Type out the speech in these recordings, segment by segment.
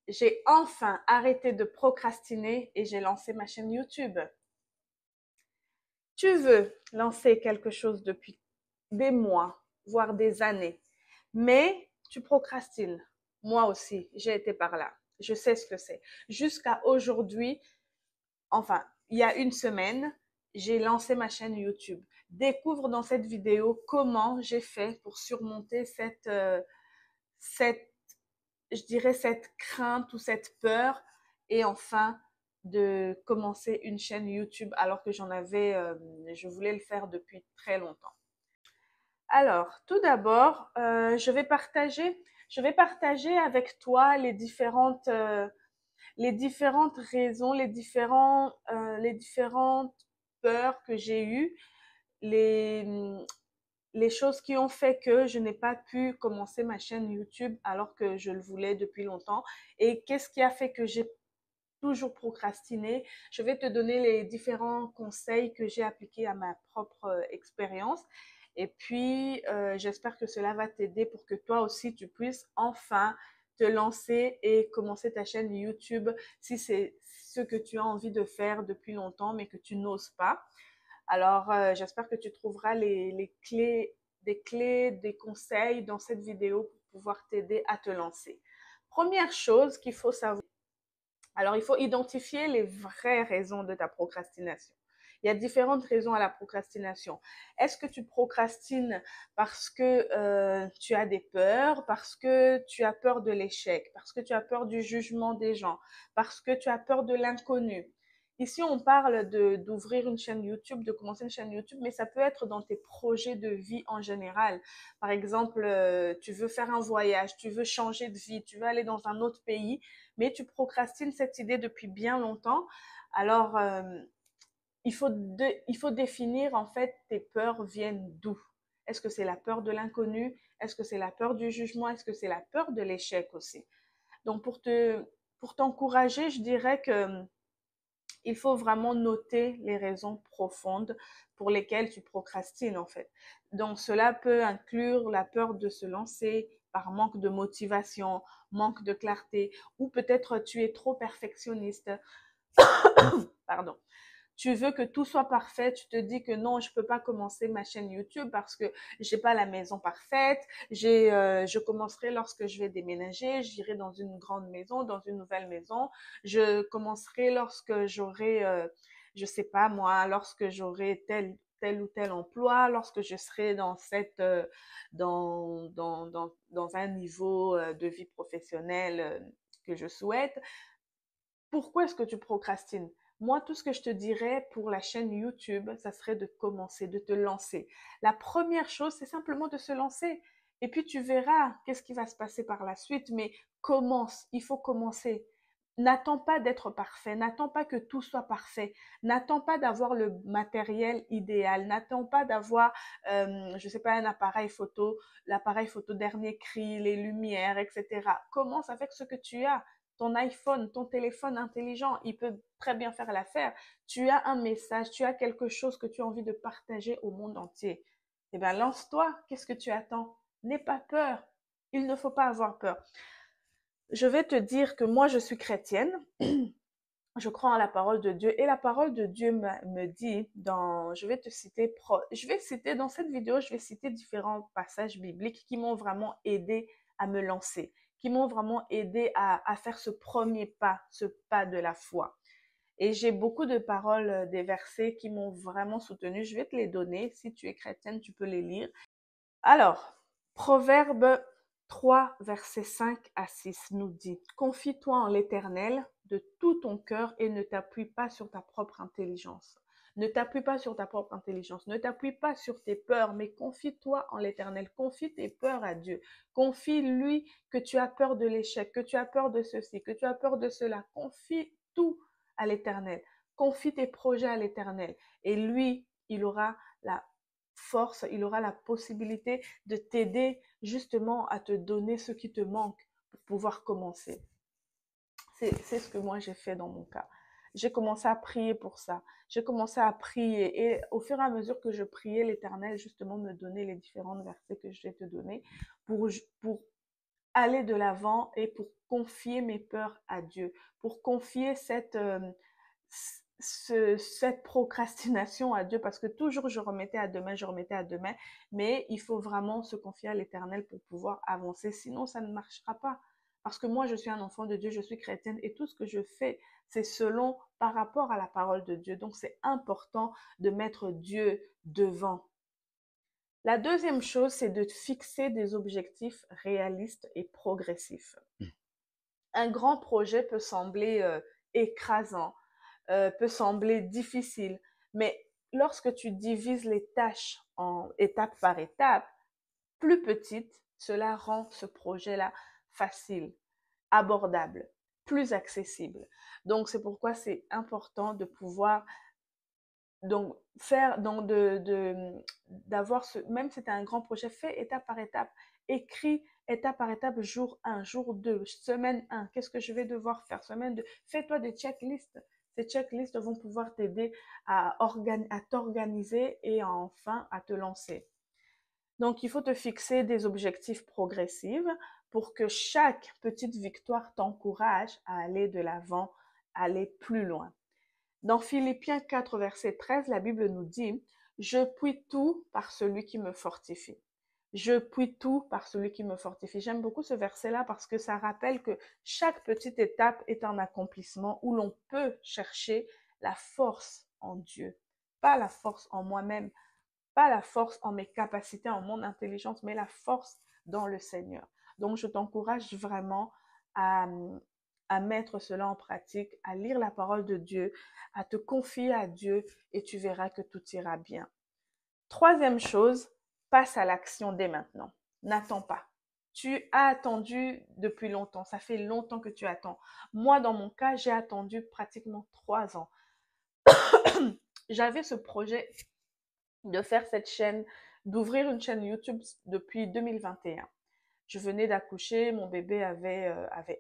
j'ai enfin arrêté de procrastiner et j'ai lancé ma chaîne YouTube. Tu veux lancer quelque chose depuis des mois, voire des années, mais tu procrastines. Moi aussi, j'ai été par là. Je sais ce que c'est. Jusqu'à aujourd'hui, enfin, il y a une semaine, j'ai lancé ma chaîne YouTube. Découvre dans cette vidéo comment j'ai fait pour surmonter cette je dirais, cette crainte ou cette peur et enfin de commencer une chaîne YouTube alors que je voulais le faire depuis très longtemps. Alors, tout d'abord, je vais partager avec toi les différentes raisons, les différentes peurs que j'ai eues, les, les choses qui ont fait que je n'ai pas pu commencer ma chaîne YouTube alors que je le voulais depuis longtemps et qu'est-ce qui a fait que j'ai toujours procrastiné. Je vais te donner les différents conseils que j'ai appliqués à ma propre expérience et puis j'espère que cela va t'aider pour que toi aussi tu puisses enfin te lancer et commencer ta chaîne YouTube si c'est ce que tu as envie de faire depuis longtemps mais que tu n'oses pas. Alors, j'espère que tu trouveras des clés, des conseils dans cette vidéo pour pouvoir t'aider à te lancer. Première chose qu'il faut savoir, alors il faut identifier les vraies raisons de ta procrastination. Il y a différentes raisons à la procrastination. Est-ce que tu procrastines parce que tu as des peurs, parce que tu as peur de l'échec, parce que tu as peur du jugement des gens, parce que tu as peur de l'inconnu? Ici, on parle d'ouvrir une chaîne YouTube, de commencer une chaîne YouTube, mais ça peut être dans tes projets de vie en général. Par exemple, tu veux faire un voyage, tu veux changer de vie, tu veux aller dans un autre pays, mais tu procrastines cette idée depuis bien longtemps. Alors, il faut définir en fait tes peurs viennent d'où. Est-ce que c'est la peur de l'inconnu? Est-ce que c'est la peur du jugement? Est-ce que c'est la peur de l'échec aussi? Donc, pour t'encourager, je dirais que il faut vraiment noter les raisons profondes pour lesquelles tu procrastines en fait. Donc cela peut inclure la peur de se lancer par manque de motivation, manque de clarté, ou peut-être tu es trop perfectionniste. Pardon. Tu veux que tout soit parfait, tu te dis que non, je peux pas commencer ma chaîne YouTube parce que j'ai pas la maison parfaite. Je commencerai lorsque je vais déménager, j'irai dans une grande maison, dans une nouvelle maison. Je commencerai lorsque je sais pas moi, lorsque j'aurai tel ou tel emploi, lorsque je serai dans un niveau de vie professionnelle que je souhaite. Pourquoi est-ce que tu procrastines? Moi, tout ce que je te dirais pour la chaîne YouTube, ça serait de commencer, de te lancer. La première chose, c'est simplement de se lancer. Et puis tu verras qu'est-ce qui va se passer par la suite, mais commence, il faut commencer. N'attends pas d'être parfait, n'attends pas que tout soit parfait, n'attends pas d'avoir le matériel idéal, n'attends pas d'avoir, je sais pas, un appareil photo, l'appareil photo dernier cri, les lumières, etc. Commence avec ce que tu as. Ton iPhone, ton téléphone intelligent, il peut très bien faire l'affaire. Tu as un message, tu as quelque chose que tu as envie de partager au monde entier. Eh bien, lance-toi. Qu'est-ce que tu attends? N'aie pas peur. Il ne faut pas avoir peur. Je vais te dire que moi, je suis chrétienne. Je crois en la parole de Dieu et la parole de Dieu me dit je vais citer dans cette vidéo, je vais citer différents passages bibliques qui m'ont vraiment aidé à me lancer, qui m'ont vraiment aidé à faire ce premier pas, ce pas de la foi. Et j'ai beaucoup de paroles, des versets qui m'ont vraiment soutenue. Je vais te les donner. Si tu es chrétienne, tu peux les lire. Alors, Proverbe 3, versets 5 à 6 nous dit, confie-toi en l'Éternel de tout ton cœur et ne t'appuie pas sur ta propre intelligence. Ne t'appuie pas sur ta propre intelligence, ne t'appuie pas sur tes peurs, mais confie-toi en l'Éternel. Confie tes peurs à Dieu. Confie-lui que tu as peur de l'échec, que tu as peur de ceci, que tu as peur de cela. Confie tout à l'Éternel. Confie tes projets à l'Éternel. Et lui, il aura la force, il aura la possibilité de t'aider justement à te donner ce qui te manque pour pouvoir commencer. C'est ce que moi j'ai fait dans mon cas. J'ai commencé à prier pour ça. J'ai commencé à prier et au fur et à mesure que je priais, l'Éternel justement me donnait les différents versets que je vais te donner pour aller de l'avant et pour confier mes peurs à Dieu, pour confier cette procrastination à Dieu, parce que toujours je remettais à demain, mais il faut vraiment se confier à l'Éternel pour pouvoir avancer, sinon ça ne marchera pas. Parce que moi, je suis un enfant de Dieu, je suis chrétienne et tout ce que je fais, c'est selon, par rapport à la parole de Dieu. Donc, c'est important de mettre Dieu devant. La deuxième chose, c'est de fixer des objectifs réalistes et progressifs. Un grand projet peut sembler écrasant, peut sembler difficile, mais lorsque tu divises les tâches en étape par étape, plus petites, cela rend ce projet-là facile, abordable, plus accessible. Donc, c'est pourquoi c'est important de pouvoir donc faire donc d'avoir même si c'est un grand projet, fais étape par étape, écris étape par étape, jour 1, jour 2, semaine 1, qu'est-ce que je vais devoir faire, semaine 2, fais-toi des checklists. Ces checklists vont pouvoir t'aider à t'organiser et enfin à te lancer. Donc, il faut te fixer des objectifs progressifs pour que chaque petite victoire t'encourage à aller de l'avant, aller plus loin. Dans Philippiens 4, verset 13, la Bible nous dit « Je puis tout par celui qui me fortifie ». Je puis tout par celui qui me fortifie. J'aime beaucoup ce verset-là parce que ça rappelle que chaque petite étape est un accomplissement où l'on peut chercher la force en Dieu. Pas la force en moi-même, pas la force en mes capacités, en mon intelligence, mais la force dans le Seigneur. Donc, je t'encourage vraiment à, à mettre cela en pratique, à lire la parole de Dieu, à te confier à Dieu et tu verras que tout ira bien. Troisième chose, passe à l'action dès maintenant. N'attends pas. Tu as attendu depuis longtemps. Ça fait longtemps que tu attends. Moi, dans mon cas, j'ai attendu pratiquement 3 ans. J'avais ce projet de faire cette chaîne, d'ouvrir une chaîne YouTube depuis 2021. Je venais d'accoucher, mon bébé avait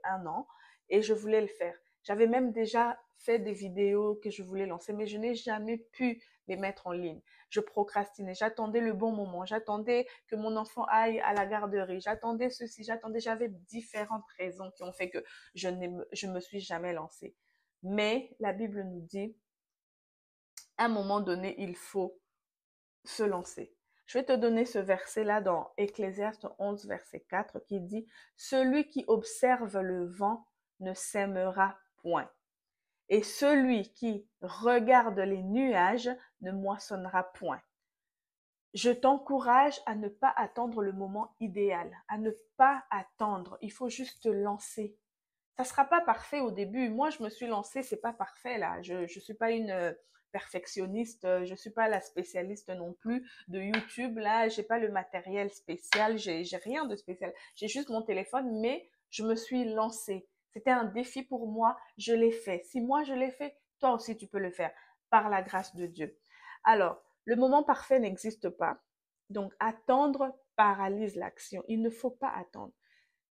1 an et je voulais le faire. J'avais même déjà fait des vidéos que je voulais lancer, mais je n'ai jamais pu les mettre en ligne. Je procrastinais, j'attendais le bon moment, j'attendais que mon enfant aille à la garderie, j'attendais ceci, j'avais différentes raisons qui ont fait que je me suis jamais lancée. Mais la Bible nous dit, à un moment donné, il faut se lancer. Je vais te donner ce verset-là dans Ecclésiaste 11, verset 4, qui dit « Celui qui observe le vent ne sèmera point, et celui qui regarde les nuages ne moissonnera point. » Je t'encourage à ne pas attendre le moment idéal, à ne pas attendre. Il faut juste te lancer. Ça ne sera pas parfait au début. Moi, je me suis lancée, c'est pas parfait là. Je ne suis pas une perfectionniste, je ne suis pas la spécialiste non plus de YouTube. Là, j'ai pas le matériel spécial, j'ai rien de spécial. J'ai juste mon téléphone, mais je me suis lancée. C'était un défi pour moi, je l'ai fait. Si moi je l'ai fait, toi aussi tu peux le faire par la grâce de Dieu. Alors, le moment parfait n'existe pas. Donc, attendre paralyse l'action. Il ne faut pas attendre.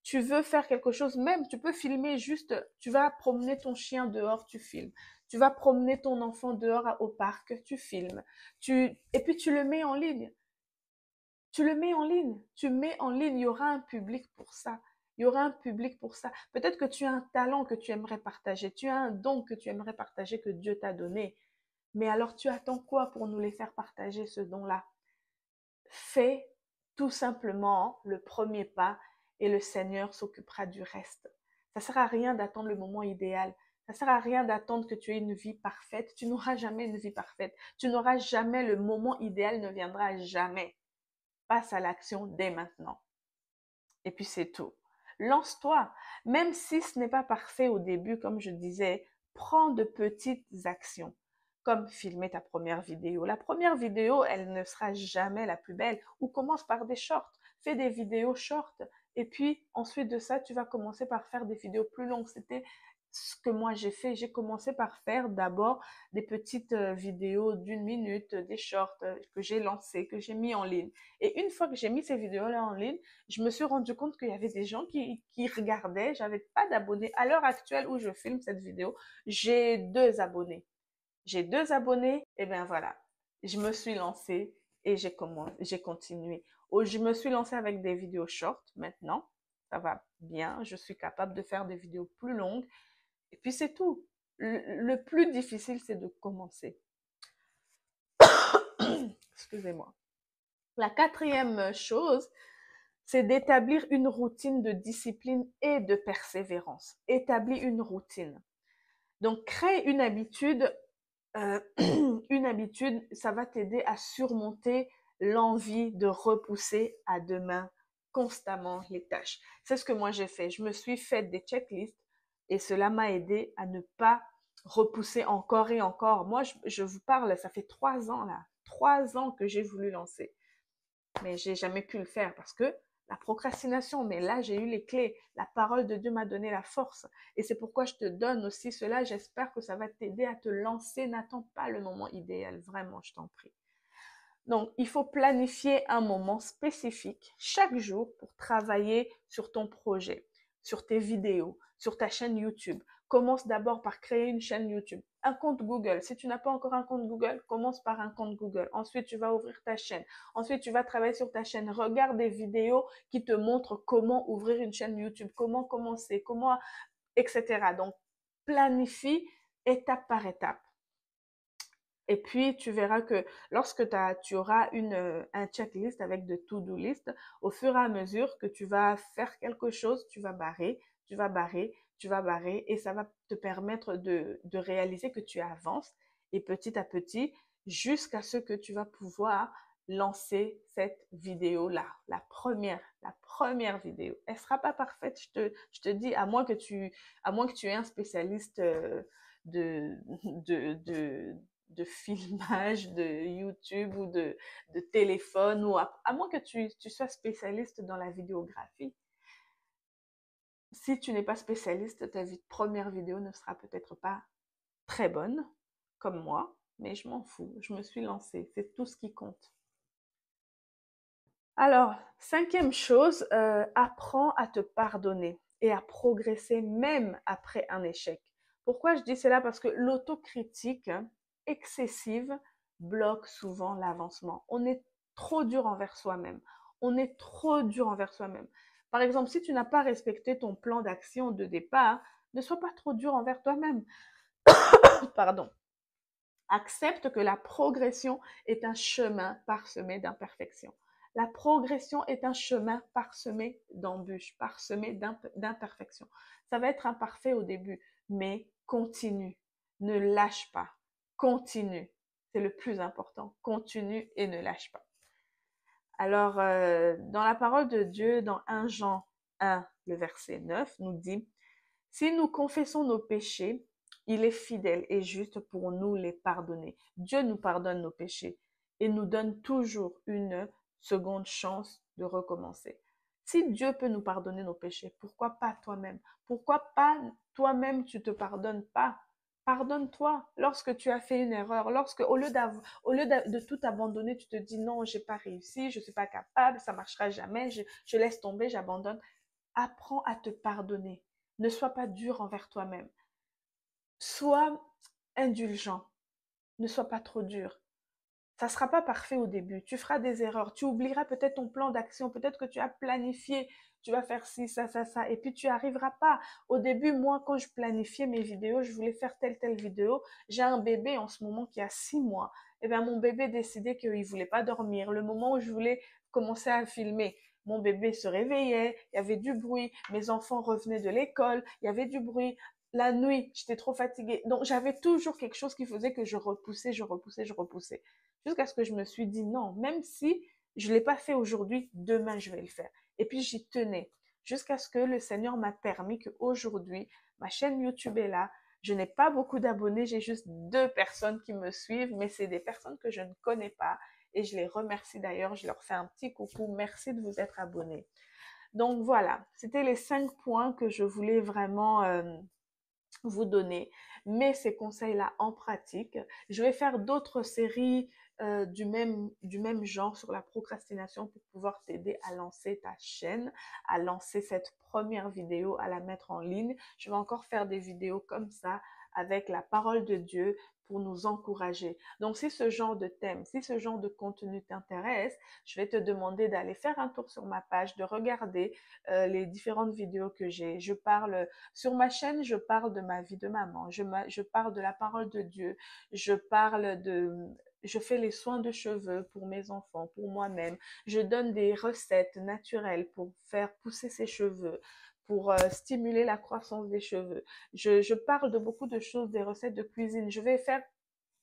Tu veux faire quelque chose, même tu peux filmer juste, tu vas promener ton chien dehors, tu filmes. Tu vas promener ton enfant dehors au parc, tu filmes. Et puis tu le mets en ligne. Tu le mets en ligne. Tu mets en ligne, il y aura un public pour ça. Il y aura un public pour ça. Peut-être que tu as un talent que tu aimerais partager. Tu as un don que tu aimerais partager que Dieu t'a donné. Mais alors tu attends quoi pour nous les faire partager ce don-là? Fais tout simplement le premier pas et le Seigneur s'occupera du reste. Ça ne sert à rien d'attendre le moment idéal. Ça ne sert à rien d'attendre que tu aies une vie parfaite. Tu n'auras jamais une vie parfaite. Tu n'auras jamais, le moment idéal ne viendra jamais. Passe à l'action dès maintenant. Et puis c'est tout. Lance-toi. Même si ce n'est pas parfait au début, comme je disais, prends de petites actions comme filmer ta première vidéo. La première vidéo, elle ne sera jamais la plus belle. Ou commence par des shorts. Fais des vidéos shorts. Et puis, ensuite de ça, tu vas commencer par faire des vidéos plus longues. C'était ce que moi j'ai fait. J'ai commencé par faire d'abord des petites vidéos d'1 minute, des shorts que j'ai lancés, que j'ai mis en ligne. Et une fois que j'ai mis ces vidéos-là en ligne, je me suis rendu compte qu'il y avait des gens qui regardaient. J'avais pas d'abonnés. À l'heure actuelle où je filme cette vidéo, j'ai 2 abonnés. J'ai 2 abonnés, et bien voilà, je me suis lancée et j'ai continué. Je me suis lancée avec des vidéos short maintenant. ça va bien, je suis capable de faire des vidéos plus longues. Et puis c'est tout. Le plus difficile, c'est de commencer. Excusez-moi. La quatrième chose, c'est d'établir une routine de discipline et de persévérance. Établis une routine. Donc, crée une habitude. Une habitude, ça va t'aider à surmonter l'envie de repousser à demain constamment les tâches. C'est ce que moi j'ai fait. Je me suis fait des checklists et cela m'a aidé à ne pas repousser encore et encore. Moi, je vous parle, ça fait 3 ans là, 3 ans que j'ai voulu lancer, mais j'ai jamais pu le faire parce que la procrastination. Mais là, j'ai eu les clés. La parole de Dieu m'a donné la force. Et c'est pourquoi je te donne aussi cela. J'espère que ça va t'aider à te lancer. N'attends pas le moment idéal. Vraiment, je t'en prie. Donc, il faut planifier un moment spécifique chaque jour pour travailler sur ton projet, sur tes vidéos, sur ta chaîne YouTube. Commence d'abord par créer une chaîne YouTube, un compte Google. Si tu n'as pas encore un compte Google, commence par un compte Google. Ensuite, tu vas ouvrir ta chaîne. Ensuite, tu vas travailler sur ta chaîne. Regarde des vidéos qui te montrent comment ouvrir une chaîne YouTube, comment commencer, comment, etc. Donc, planifie étape par étape. Et puis, tu verras que lorsque tu auras un checklist avec de to-do list, au fur et à mesure que tu vas faire quelque chose, tu vas barrer, tu vas barrer, tu vas barrer, et ça va te permettre de réaliser que tu avances, et petit à petit, jusqu'à ce que tu vas pouvoir lancer cette vidéo-là, la première vidéo. Elle sera pas parfaite, je te dis, à moins que tu aies un spécialiste de, de filmage, de YouTube ou de téléphone, ou à moins que tu sois spécialiste dans la vidéographie. Si tu n'es pas spécialiste, ta première vidéo ne sera peut-être pas très bonne, comme moi, mais je m'en fous, je me suis lancée, c'est tout ce qui compte. Alors, cinquième chose, apprends à te pardonner et à progresser même après un échec. Pourquoi je dis cela? Parce que l'autocritique excessive bloque souvent l'avancement. On est trop dur envers soi-même. On est trop dur envers soi-même. Par exemple, si tu n'as pas respecté ton plan d'action de départ, ne sois pas trop dur envers toi-même. Pardon. Accepte que la progression est un chemin parsemé d'imperfections. La progression est un chemin parsemé d'embûches, parsemé d'imperfections. Ça va être imparfait au début, mais continue. Ne lâche pas. Continue. C'est le plus important. Continue et ne lâche pas. Alors, dans la parole de Dieu, dans 1 Jean 1, le verset 9, nous dit, « Si nous confessons nos péchés, il est fidèle et juste pour nous les pardonner. » Dieu nous pardonne nos péchés et nous donne toujours une seconde chance de recommencer. Si Dieu peut nous pardonner nos péchés, pourquoi pas toi-même? Pourquoi pas toi-même tu te pardonnes pas? Pardonne-toi lorsque tu as fait une erreur, lorsque au lieu de tout abandonner, tu te dis non, j'ai pas réussi, je suis pas capable, ça marchera jamais, je laisse tomber, j'abandonne. Apprends à te pardonner. Ne sois pas dur envers toi-même. Sois indulgent. Ne sois pas trop dur. Ça ne sera pas parfait au début. Tu feras des erreurs. Tu oublieras peut-être ton plan d'action. Peut-être que tu as planifié. Tu vas faire ci, ça, ça, ça. Et puis, tu n'y arriveras pas. Au début, moi, quand je planifiais mes vidéos, je voulais faire telle vidéo. J'ai un bébé en ce moment qui a 6 mois. Eh bien, mon bébé décidait qu'il ne voulait pas dormir. Le moment où je voulais commencer à filmer, mon bébé se réveillait. Il y avait du bruit. Mes enfants revenaient de l'école. Il y avait du bruit. La nuit, j'étais trop fatiguée. Donc, j'avais toujours quelque chose qui faisait que je repoussais. Jusqu'à ce que je me suis dit non, même si je ne l'ai pas fait aujourd'hui, demain je vais le faire. Et puis j'y tenais jusqu'à ce que le Seigneur m'a permis qu'aujourd'hui, ma chaîne YouTube est là. Je n'ai pas beaucoup d'abonnés, j'ai juste 2 personnes qui me suivent, mais c'est des personnes que je ne connais pas. Et je les remercie d'ailleurs, je leur fais un petit coucou. Merci de vous être abonnés. Donc voilà, c'était les 5 points que je voulais vraiment vous donner. Mets ces conseils-là en pratique. Je vais faire d'autres séries du même genre sur la procrastination pour pouvoir t'aider à lancer ta chaîne, à lancer cette première vidéo, à la mettre en ligne. Je vais encore faire des vidéos comme ça avec la parole de Dieu pour nous encourager. Donc, si ce genre de thème, si ce genre de contenu t'intéresse, je vais te demander d'aller faire un tour sur ma page, de regarder les différentes vidéos que j'ai. Je parle sur ma chaîne, je parle de ma vie de maman, je parle de la parole de Dieu, je fais les soins de cheveux pour mes enfants, pour moi-même. Je donne des recettes naturelles pour faire pousser ses cheveux, pour stimuler la croissance des cheveux. Je parle de beaucoup de choses, des recettes de cuisine. Je vais faire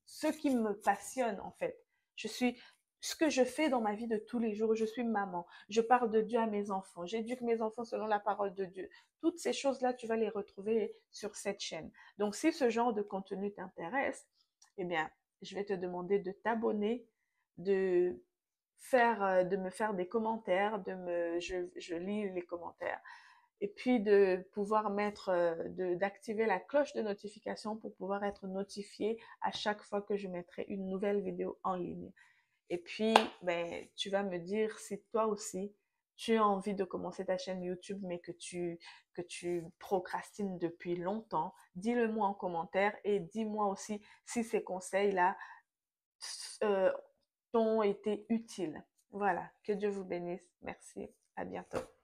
ce qui me passionne en fait. Je suis ce que je fais dans ma vie de tous les jours. Je suis maman. Je parle de Dieu à mes enfants. J'éduque mes enfants selon la parole de Dieu. Toutes ces choses-là, tu vas les retrouver sur cette chaîne. Donc, si ce genre de contenu t'intéresse, eh bien, je vais te demander de t'abonner, de de me faire des commentaires, je lis les commentaires et puis de pouvoir d'activer la cloche de notification pour pouvoir être notifié à chaque fois que je mettrai une nouvelle vidéo en ligne. Et puis, ben, tu vas me dire si toi aussi, tu as envie de commencer ta chaîne YouTube, mais que tu procrastines depuis longtemps. Dis-le moi en commentaire et dis-moi aussi si ces conseils-là t'ont été utiles. Voilà, que Dieu vous bénisse. Merci, à bientôt.